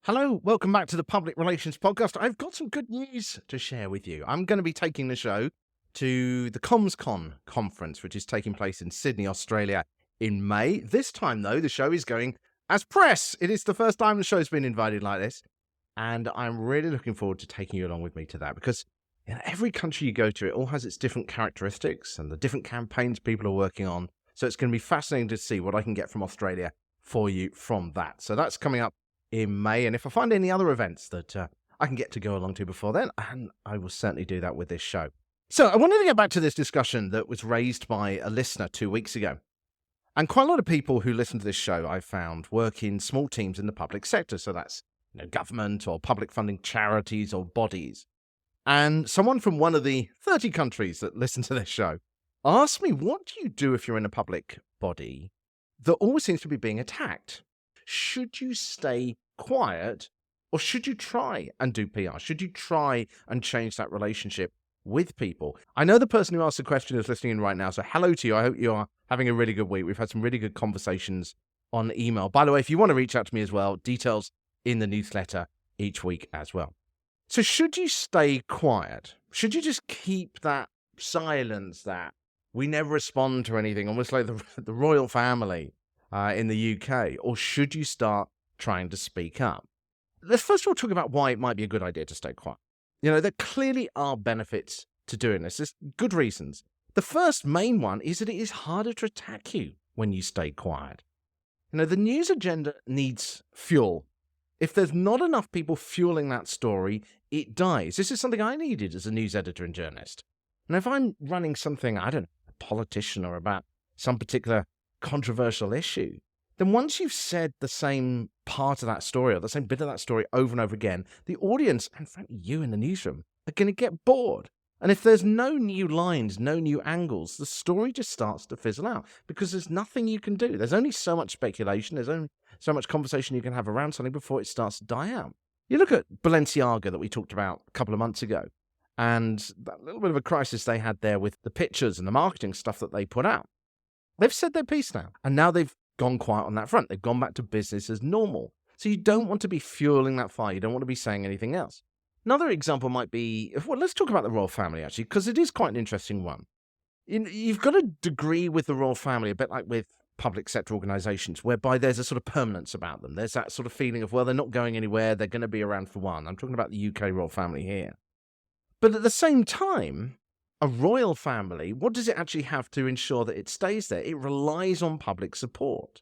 Hello, welcome back to the Public Relations Podcast. I've got some good news to share with you. I'm going to be taking the show to the CommsCon conference, which is taking place in Sydney, Australia in May. This time, though, the show is going as press. It is the first time the show's been invited like this. And I'm really looking forward to taking you along with me to that because every country you go to, it all has its different characteristics and the different campaigns people are working on. So it's going to be fascinating to see what I can get from Australia for you from that. So that's coming up in May. And if I find any other events that I can get to go along to before then, and I will certainly do that with this show. So I wanted to get back to this discussion that was raised by a listener 2 weeks ago. And quite a lot of people who listen to this show, I've found, work in small teams in the public sector. So that's government or public funding charities or bodies. And someone from one of the 30 countries that listen to this show asked me, what do you do if you're in a public body that always seems to be being attacked? Should you stay quiet or should you try and do PR? Should you try and change that relationship with people? I know the person who asked the question is listening in right now, so hello to you. I hope you are having a really good week. We've had some really good conversations on email. By the way, if you want to reach out to me as well, details in the newsletter each week as well. So should you stay quiet? Should you just keep that silence, that we never respond to anything, almost like the royal family in the UK? Or should you start trying to speak up? Let's first of all talk about why it might be a good idea to stay quiet. There clearly are benefits to doing this. There's good reasons. The first main one is that it is harder to attack you when you stay quiet. The news agenda needs fuel. If there's not enough people fueling that story, it dies. This is something I needed as a news editor and journalist. And if I'm running something, I don't know, a politician or about some particular controversial issue, then once you've said the same part of that story or the same bit of that story over and over again, the audience, and frankly you in the newsroom, are going to get bored. And if there's no new lines, no new angles, the story just starts to fizzle out because there's nothing you can do. There's only so much speculation. There's only so much conversation you can have around something before it starts to die out. You look at Balenciaga that we talked about a couple of months ago and that little bit of a crisis they had there with the pictures and the marketing stuff that they put out. They've said their piece now, and now they've gone quiet on that front. They've gone back to business as normal. So you don't want to be fueling that fire. You don't want to be saying anything else. Another example might be, well, let's talk about the royal family, actually, because it is quite an interesting one. You've got a degree with the royal family, a bit like with public sector organisations, whereby there's a sort of permanence about them. There's that sort of feeling of, well, they're not going anywhere. They're going to be around for one. I'm talking about the UK royal family here. But at the same time, a royal family, what does it actually have to ensure that it stays there? It relies on public support.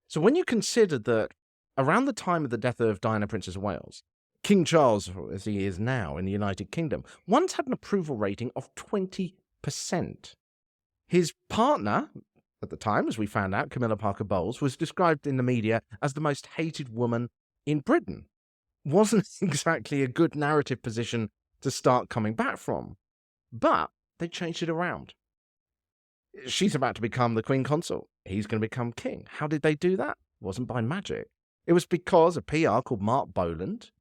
So when you consider that around the time of the death of Diana, Princess of Wales, King Charles, as he is now in the United Kingdom, once had an approval rating of 20%. His partner, at the time, as we found out, Camilla Parker Bowles, was described in the media as the most hated woman in Britain. Wasn't exactly a good narrative position to start coming back from. But they changed it around. She's about to become the Queen Consort. He's going to become king. How did they do that? It wasn't by magic. It was because a PR called Mark Boland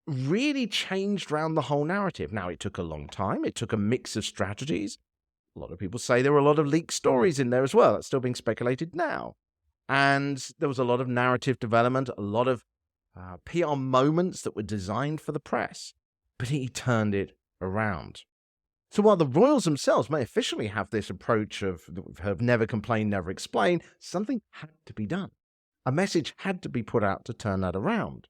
really changed around the whole narrative. Now, it took a long time. It took a mix of strategies. A lot of people say there were a lot of leaked stories in there as well. That's still being speculated now. And there was a lot of narrative development, a lot of PR moments that were designed for the press. But he turned it around. So while the royals themselves may officially have this approach of never complain, never explain, something had to be done. A message had to be put out to turn that around.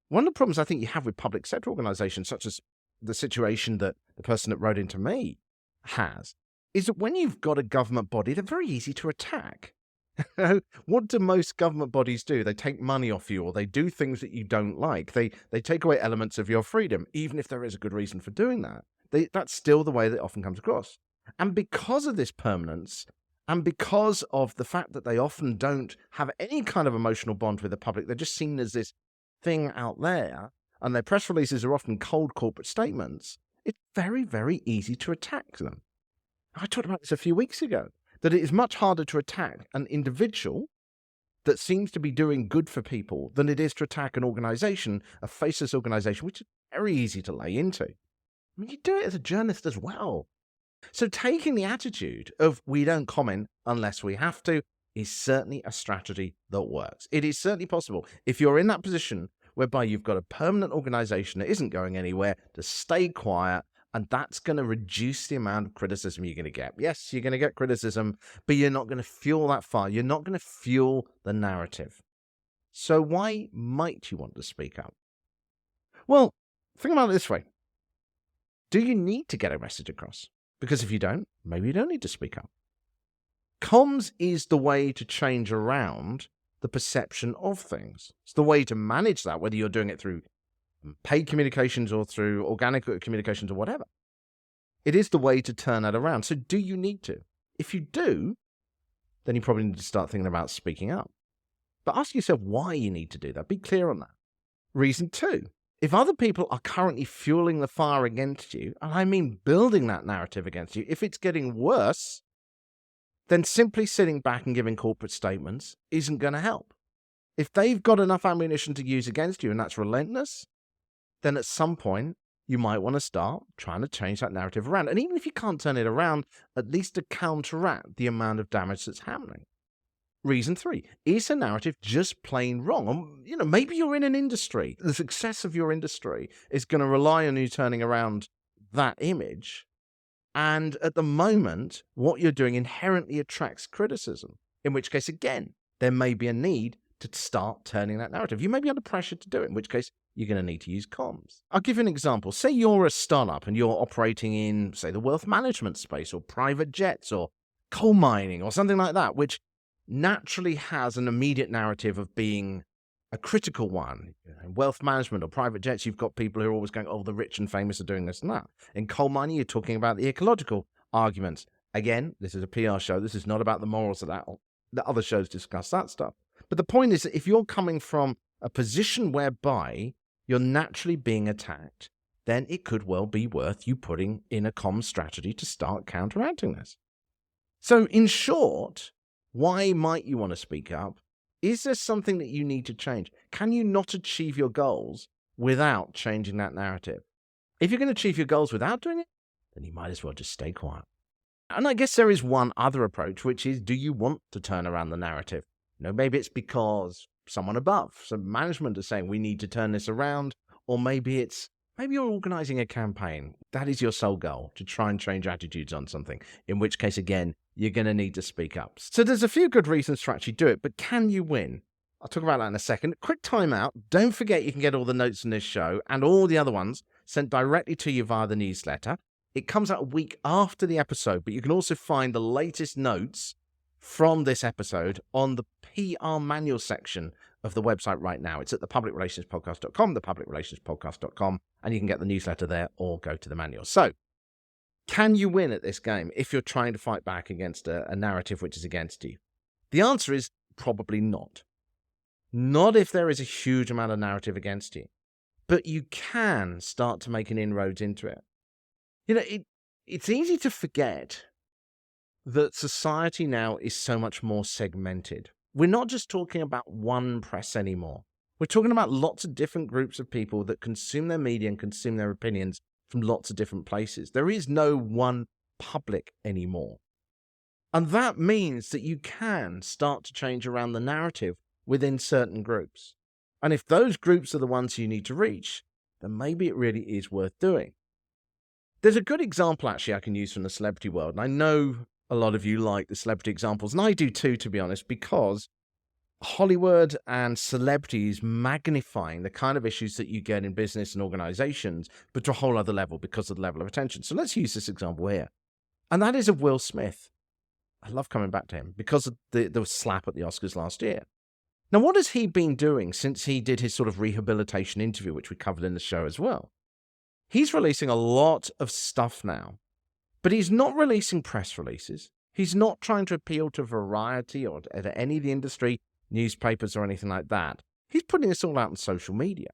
One of the problems I think you have with public sector organisations, such as the situation that the person that wrote into me has, is that when you've got a government body, they're very easy to attack. What do most government bodies do? They take money off you, or they do things that you don't like. They take away elements of your freedom, even if there is a good reason for doing that. That's still the way that it often comes across. And because of this permanence, and because of the fact that they often don't have any kind of emotional bond with the public, they're just seen as this thing out there, and their press releases are often cold corporate statements, it's very, very easy to attack them. I talked about this a few weeks ago, that it is much harder to attack an individual that seems to be doing good for people than it is to attack an organisation, a faceless organisation, which is very easy to lay into. I mean, you do it as a journalist as well. So taking the attitude of we don't comment unless we have to is certainly a strategy that works. It is certainly possible. If you're in that position whereby you've got a permanent organization that isn't going anywhere to stay quiet, and that's going to reduce the amount of criticism you're going to get. Yes, you're going to get criticism, but you're not going to fuel that fire. You're not going to fuel the narrative. So why might you want to speak up? Well, think about it this way. Do you need to get a message across? Because if you don't, maybe you don't need to speak up. Comms is the way to change around the perception of things. It's the way to manage that, whether you're doing it through paid communications or through organic communications or whatever. It is the way to turn that around. So do you need to? If you do, then you probably need to start thinking about speaking up. But ask yourself why you need to do that. Be clear on that. Reason 2. If other people are currently fueling the fire against you, and I mean building that narrative against you, if it's getting worse, then simply sitting back and giving corporate statements isn't going to help. If they've got enough ammunition to use against you and that's relentless, then at some point you might want to start trying to change that narrative around. And even if you can't turn it around, at least to counteract the amount of damage that's happening. Reason 3, is the narrative just plain wrong? Maybe you're in an industry. The success of your industry is going to rely on you turning around that image. And at the moment, what you're doing inherently attracts criticism, in which case, again, there may be a need to start turning that narrative. You may be under pressure to do it, in which case you're going to need to use comms. I'll give you an example. Say you're a startup and you're operating in, say, the wealth management space or private jets or coal mining or something like that, which naturally has an immediate narrative of being a critical one. In wealth management or private jets, you've got people who are always going, oh, the rich and famous are doing this and that. In coal mining, you're talking about the ecological arguments. Again, this is a PR show. This is not about the morals of that. The other shows discuss that stuff. But the point is that if you're coming from a position whereby you're naturally being attacked, then it could well be worth you putting in a comms strategy to start counteracting this. So in short, why might you want to speak up? Is there something that you need to change? Can you not achieve your goals without changing that narrative? If you're going to achieve your goals without doing it, then you might as well just stay quiet. And I guess there is one other approach, which is, do you want to turn around the narrative? Maybe it's because someone above, some management is saying we need to turn this around, or maybe you're organizing a campaign. That is your sole goal, to try and change attitudes on something, in which case, again, you're going to need to speak up. So there's a few good reasons to actually do it, but can you win? I'll talk about that in a second. Quick timeout. Don't forget you can get all the notes in this show and all the other ones sent directly to you via the newsletter. It comes out a week after the episode, but you can also find the latest notes from this episode on the PR manual section of the website right now. It's at thepublicrelationspodcast.com, thepublicrelationspodcast.com, and you can get the newsletter there or go to the manual. So, can you win at this game if you're trying to fight back against a narrative which is against you? The answer is probably not. Not if there is a huge amount of narrative against you. But you can start to make an inroads into it. It's easy to forget that society now is so much more segmented. We're not just talking about one press anymore. We're talking about lots of different groups of people that consume their media and consume their opinions from lots of different places. There is no one public anymore. And that means that you can start to change around the narrative within certain groups. And if those groups are the ones you need to reach, then maybe it really is worth doing. There's a good example, actually, I can use from the celebrity world. And I know a lot of you like the celebrity examples, and I do too, to be honest, because Hollywood and celebrities magnifying the kind of issues that you get in business and organizations, but to a whole other level because of the level of attention. So let's use this example here. And that is of Will Smith. I love coming back to him because of the slap at the Oscars last year. Now, what has he been doing since he did his sort of rehabilitation interview, which we covered in the show as well? He's releasing a lot of stuff now, but he's not releasing press releases. He's not trying to appeal to Variety or to any of the industry newspapers or anything like that. He's putting this all out on social media.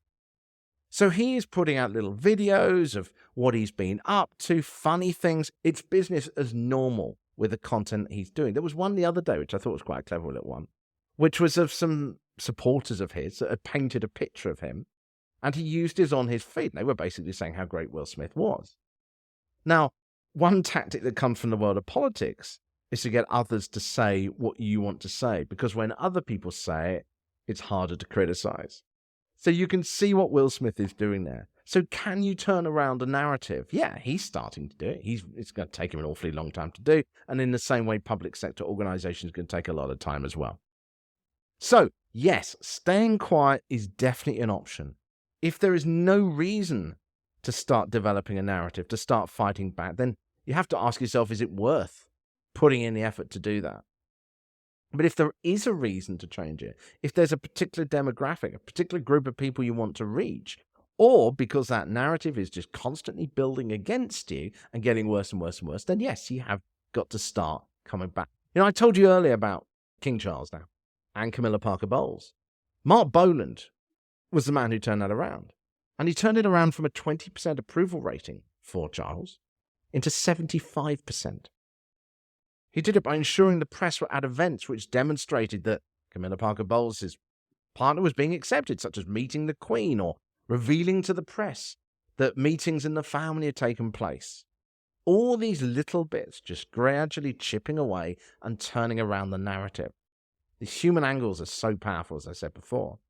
So he is putting out little videos of what he's been up to, funny things. It's business as normal with the content he's doing. There was one the other day, which I thought was quite a clever little one, which was of some supporters of his that had painted a picture of him, and he used it on his feed. They were basically saying how great Will Smith was. Now, one tactic that comes from the world of politics is to get others to say what you want to say, because when other people say it, it's harder to criticize. So you can see what Will Smith is doing there. So can you turn around a narrative? Yeah, he's starting to do it. It's going to take him an awfully long time to do. And in the same way, public sector organizations can take a lot of time as well. So yes, staying quiet is definitely an option. If there is no reason to start developing a narrative, to start fighting back, then you have to ask yourself, is it worth putting in the effort to do that? But if there is a reason to change it, if there's a particular demographic, a particular group of people you want to reach, or because that narrative is just constantly building against you and getting worse and worse and worse, then yes, you have got to start coming back. I told you earlier about King Charles now and Camilla Parker Bowles. Mark Boland was the man who turned that around. And he turned it around from a 20% approval rating for Charles into 75%. He did it by ensuring the press were at events which demonstrated that Camilla Parker Bowles' partner was being accepted, such as meeting the Queen or revealing to the press that meetings in the family had taken place. All these little bits just gradually chipping away and turning around the narrative. These human angles are so powerful, as I said before.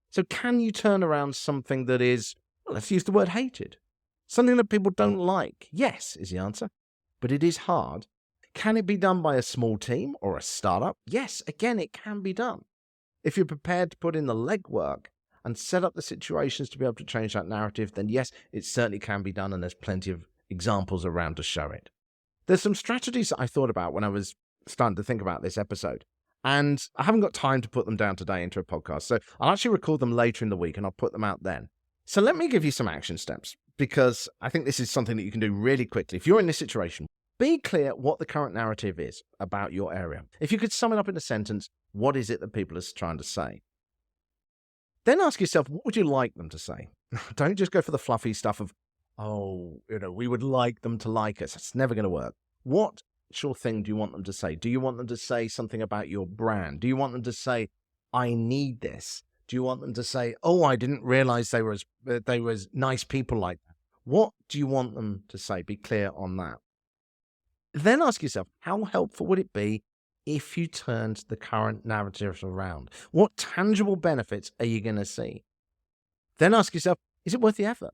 So can you turn around something that is, well, let's use the word hated? Something that people don't like? Yes, is the answer. But it is hard. Can it be done by a small team or a startup? Yes, again, it can be done. If you're prepared to put in the legwork and set up the situations to be able to change that narrative, then yes, it certainly can be done, and there's plenty of examples around to show it. There's some strategies that I thought about when I was starting to think about this episode, and I haven't got time to put them down today into a podcast, so I'll actually record them later in the week and I'll put them out then. So let me give you some action steps, because I think this is something that you can do really quickly. If you're in this situation, be clear what the current narrative is about your area. If you could sum it up in a sentence, what is it that people are trying to say? Then ask yourself, what would you like them to say? Don't just go for the fluffy stuff of, we would like them to like us. It's never going to work. What sure thing do you want them to say? Do you want them to say something about your brand? Do you want them to say, I need this? Do you want them to say, I didn't realize they were nice people like that? What do you want them to say? Be clear on that. Then ask yourself, how helpful would it be if you turned the current narrative around? What tangible benefits are you going to see? Then ask yourself, is it worth the effort?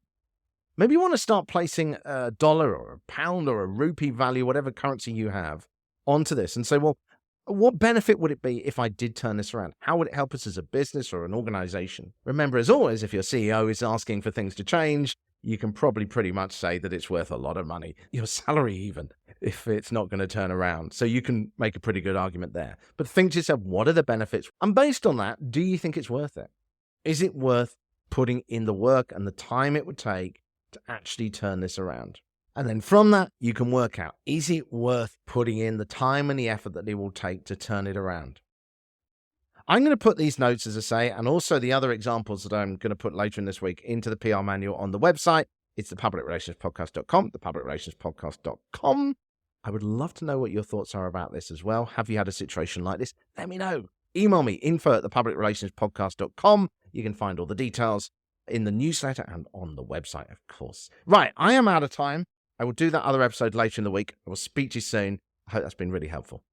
Maybe you want to start placing a dollar or a pound or a rupee value, whatever currency you have, onto this and say, well, what benefit would it be if I did turn this around? How would it help us as a business or an organization? Remember, as always, if your CEO is asking for things to change, you can probably pretty much say that it's worth a lot of money, your salary even, if it's not going to turn around. So you can make a pretty good argument there. But think to yourself, what are the benefits? And based on that, do you think it's worth it? Is it worth putting in the work and the time it would take to actually turn this around? And then from that, you can work out, is it worth putting in the time and the effort that it will take to turn it around? I'm going to put these notes, as I say, and also the other examples that I'm going to put later in this week into the PR manual on the website. It's thepublicrelationspodcast.com, thepublicrelationspodcast.com. I would love to know what your thoughts are about this as well. Have you had a situation like this? Let me know. Email me, info@thepublicrelationspodcast.com. You can find all the details in the newsletter and on the website, of course. Right, I am out of time. I will do that other episode later in the week. I will speak to you soon. I hope that's been really helpful.